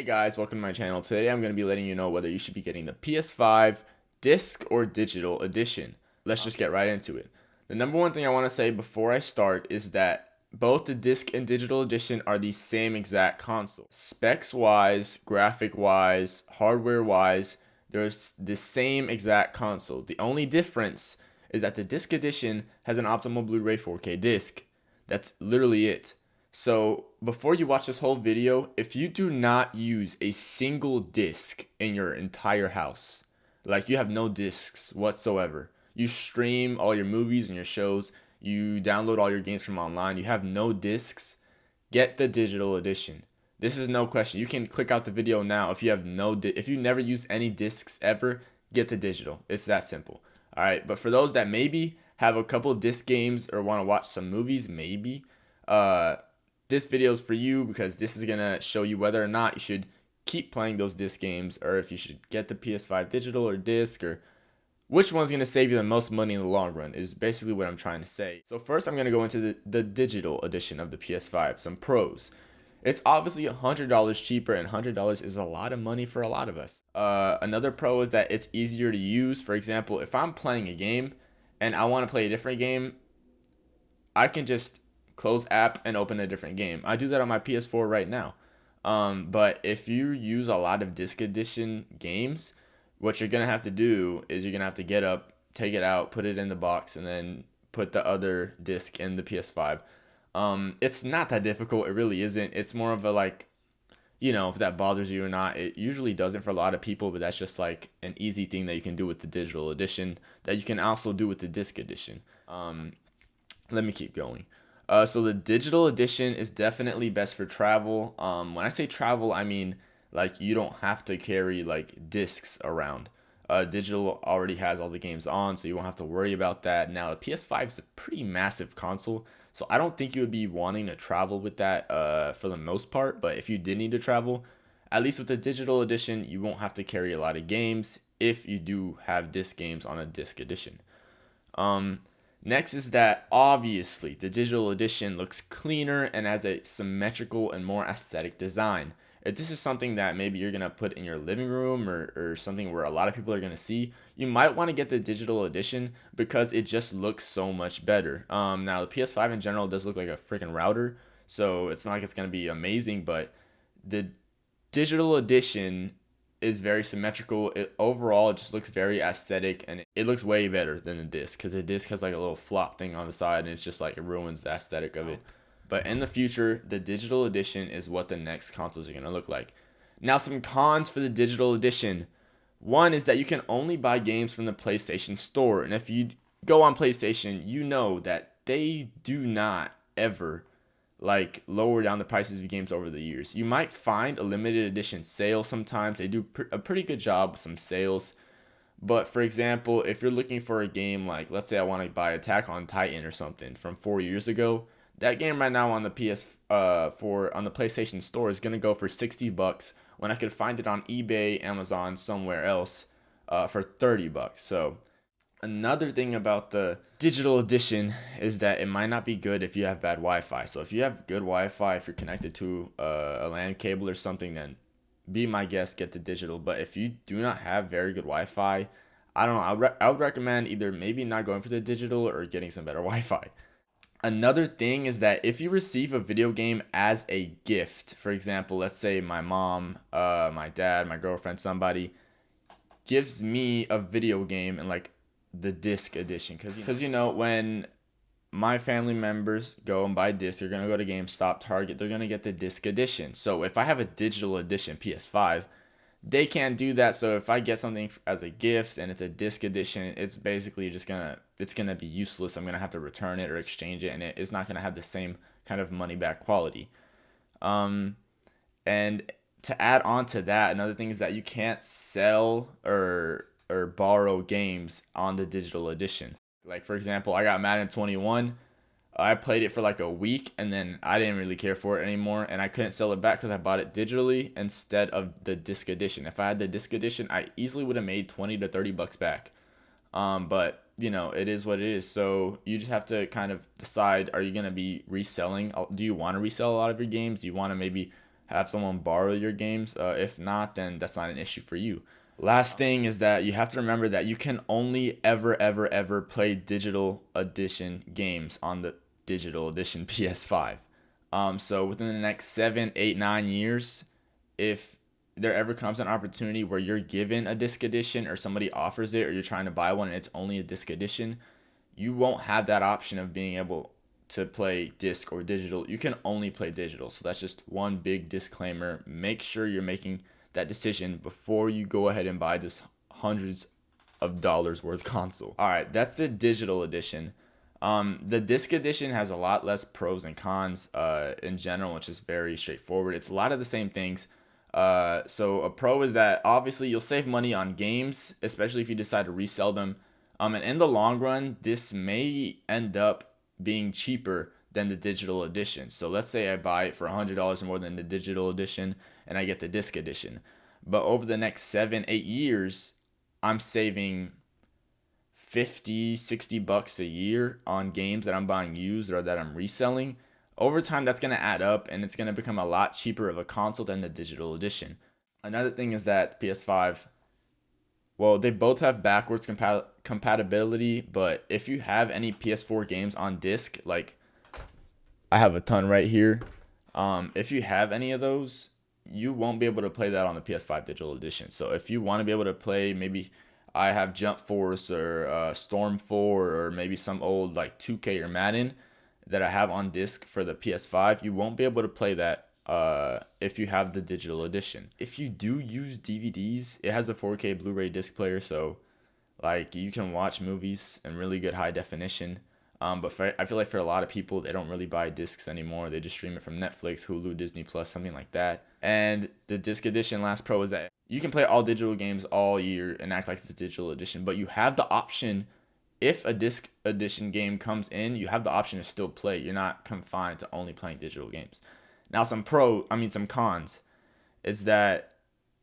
Hey guys, welcome to my channel. Today I'm going to be letting you know whether you should be getting the PS5 disc or digital edition. Let's just get right into it. The number one thing I want to say before I start is that both the disc and digital edition are the same exact console. Specs wise, graphic wise, hardware wise, there's the same exact console. The only difference is that the disc edition has an optimal Blu-ray 4K disc. That's literally it. So before you watch this whole video, if you do not use a single disc in your entire house, like you have no discs whatsoever, you stream all your movies and your shows, you download all your games from online, you have no discs, get the digital edition. This is no question. You can click out the video now if you have if you never use any discs ever, get the digital. It's that simple. All right, but for those that maybe have a couple disc games or want to watch some movies, maybe this video is for you because this is gonna show you whether or not you should keep playing those disc games or if you should get the PS5 digital or disc, or which one's gonna save you the most money in the long run is basically what I'm trying to say. So first I'm gonna go into the digital edition of the PS5, some pros. It's obviously $100 cheaper, and $100 is a lot of money for a lot of us. Another pro is that it's easier to use. For example, if I'm playing a game and I want to play a different game, I can just close app and open a different game. I do that on my PS4 right now. But if you use a lot of disc edition games, what you're gonna have to do is you're gonna have to get up, take it out, put it in the box, and then put the other disc in the PS5. It's not that difficult. It really isn't. It's more of a like, if that bothers you or not. It usually doesn't for a lot of people, but that's just like an easy thing that you can do with the digital edition that you can also do with the disc edition. Let me keep going. So the digital edition is definitely best for travel. When I say travel, I mean like you don't have to carry like discs around. Digital already has all the games on, so you won't have to worry about that. Now the PS5 is a pretty massive console, so I don't think you would be wanting to travel with that for the most part. But if you did need to travel, at least with the digital edition, you won't have to carry a lot of games if you do have disc games on a disc edition. Next is that obviously the digital edition looks cleaner and has a symmetrical and more aesthetic design. If this is something that maybe you're going to put in your living room or something where a lot of people are going to see, you might want to get the digital edition because it just looks so much better. Now, the PS5 in general does look like a freaking router, so it's not like it's going to be amazing, but the digital edition is very symmetrical. Overall it just looks very aesthetic, and it looks way better than the disc because the disc has like a little flop thing on the side, and it's just like it ruins the aesthetic of it. But in the future, the digital edition is what the next consoles are going to look like. Now, some cons for the digital edition. One is that you can only buy games from the PlayStation Store, and if you go on PlayStation, you know that they do not ever like lower down the prices of games over the years. You might find a limited edition sale sometimes. They do a pretty good job with some sales. But for example, if you're looking for a game like, let's say I want to buy Attack on Titan or something from 4 years ago, that game right now on the on the PlayStation Store is gonna go for $60 when I could find it on eBay, Amazon, somewhere else for $30. So another thing about the digital edition is that it might not be good if you have bad Wi-Fi. So if you have good Wi-Fi, if you're connected to a LAN cable or something, then be my guest, get the digital. But if you do not have very good Wi-Fi, I don't know. I would recommend either maybe not going for the digital or getting some better Wi-Fi. Another thing is that if you receive a video game as a gift, for example, let's say my mom, my dad, my girlfriend, somebody gives me a video game and like the disc edition, because when my family members go and buy discs, they're gonna go to GameStop, Target, they're gonna get the disc edition. So if I have a digital edition PS5, they can't do that. So if I get something as a gift and it's a disc edition, it's basically just it's gonna be useless. I'm gonna have to return it or exchange it, and it's not gonna have the same kind of money back quality. And to add on to that, another thing is that you can't sell or borrow games on the digital edition. Like for example, I got Madden 21. I played it for like a week, and then I didn't really care for it anymore, and I couldn't sell it back because I bought it digitally instead of the disc edition. If I had the disc edition, I easily would have made $20 to $30 back. But it is what it is. So you just have to kind of decide: are you gonna be reselling? Do you want to resell a lot of your games? Do you want to maybe have someone borrow your games. If not, then that's not an issue for you. Last thing is that you have to remember that you can only ever play digital edition games on the digital edition PS5. So within the next 7, 8, 9 years, if there ever comes an opportunity where you're given a disc edition or somebody offers it or you're trying to buy one and it's only a disc edition, you won't have that option of being able to play disc or digital. You can only play digital. So that's just one big disclaimer. Make sure you're making that decision before you go ahead and buy this hundreds of dollars worth console. All right, that's the digital edition. The disc edition has a lot less pros and cons in general, which is very straightforward. It's a lot of the same things. So a pro is that obviously you'll save money on games, especially if you decide to resell them. And in the long run, this may end up being cheaper than the digital edition. So let's say I buy it for $100 more than the digital edition and I get the disc edition. But over the next 7, 8 years, I'm saving $50-$60 a year on games that I'm buying used or that I'm reselling. Over time, that's going to add up and it's going to become a lot cheaper of a console than the digital edition. Another thing is that PS5, well, they both have backwards compatibility, but if you have any PS4 games on disc, like I have a ton right here, if you have any of those, you won't be able to play that on the PS5 digital edition. So if you want to be able to play, maybe I have Jump Force or Storm 4 or maybe some old like 2K or Madden that I have on disc for the PS5, you won't be able to play that if you have the digital edition. If you do use DVDs, it has a 4K Blu-ray disc player, so like you can watch movies in really good high definition. But I feel like for a lot of people, they don't really buy discs anymore. They just stream it from Netflix, Hulu, Disney Plus, something like that. And the disc edition last pro is that you can play all digital games all year and act like it's a digital edition, but you have the option. If a disc edition game comes in, you have the option to still play. You're not confined to only playing digital games. Now, some cons is that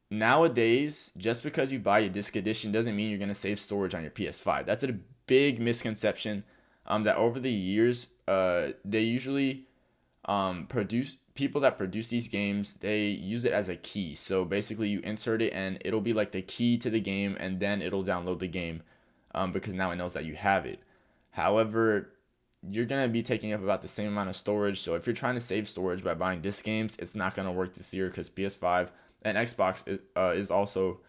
nowadays, just because you buy a disc edition doesn't mean you're going to save storage on your PS5. That's a big misconception. That over the years, they usually people that produce these games, they use it as a key. So basically, you insert it and it'll be like the key to the game, and then it'll download the game because now it knows that you have it. However, you're going to be taking up about the same amount of storage. So if you're trying to save storage by buying disc games, it's not going to work this year because PS5 and Xbox is also,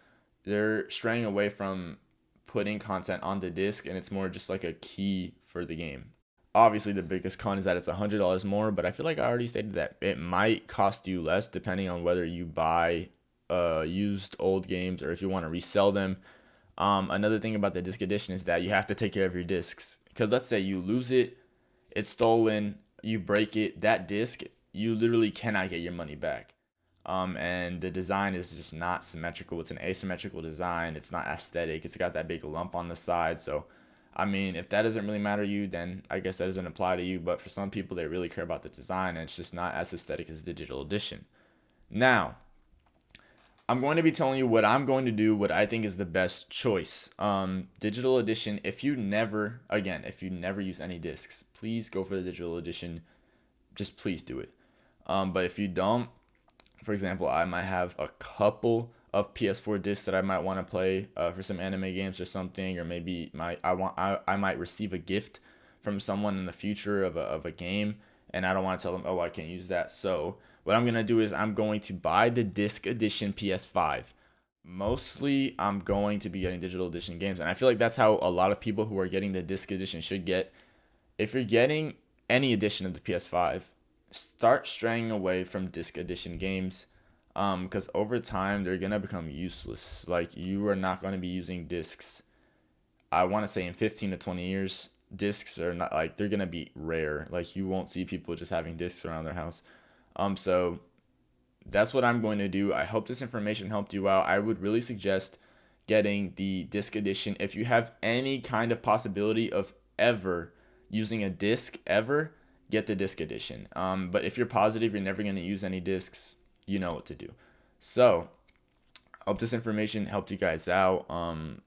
they're straying away from putting content on the disc, and it's more just like a key for the game. Obviously, the biggest con is that it's $100 more, but I feel like I already stated that it might cost you less depending on whether you buy used old games or if you want to resell them. Another thing about the disc edition is that you have to take care of your discs, because let's say you lose it, it's stolen, you break it, that disc, you literally cannot get your money back. And the design is just not symmetrical. It's an asymmetrical design. It's not aesthetic. It's got that big lump on the side. So, I mean, if that doesn't really matter to you, then I guess that doesn't apply to you. But for some people, they really care about the design, and it's just not as aesthetic as the digital edition. Now, I'm going to be telling you what I'm going to do, what I think is the best choice. Digital edition, if you never use any discs, please go for the digital edition. Just please do it. But if you don't, for example, I might have a couple of PS4 discs that I might want to play for some anime games or something, or maybe I might receive a gift from someone in the future of a game, and I don't want to tell them, oh, I can't use that. So what I'm gonna do is I'm going to buy the disc edition PS5. Mostly, I'm going to be getting digital edition games, and I feel like that's how a lot of people who are getting the disc edition should get. If you're getting any edition of the PS5, start straying away from disc edition games, because over time they're gonna become useless. Like, you are not going to be using discs. I want to say in 15 to 20 years, discs are not, like, they're gonna be rare. Like, you won't see people just having discs around their house. So that's what I'm going to do. I hope this information helped you out. I would really suggest getting the disc edition if you have any kind of possibility of ever using a disc ever. Get the disc edition. But if you're positive you're never going to use any discs, you know what to do. So I hope this information helped you guys out.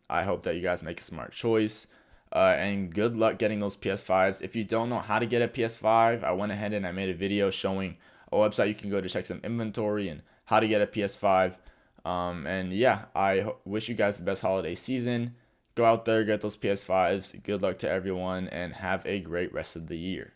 I hope that you guys make a smart choice. And good luck getting those PS5s. If you don't know how to get a PS5, I went ahead and I made a video showing a website you can go to check some inventory and how to get a PS5. And yeah, I wish you guys the best holiday season. Go out there, get those PS5s. Good luck to everyone, and have a great rest of the year.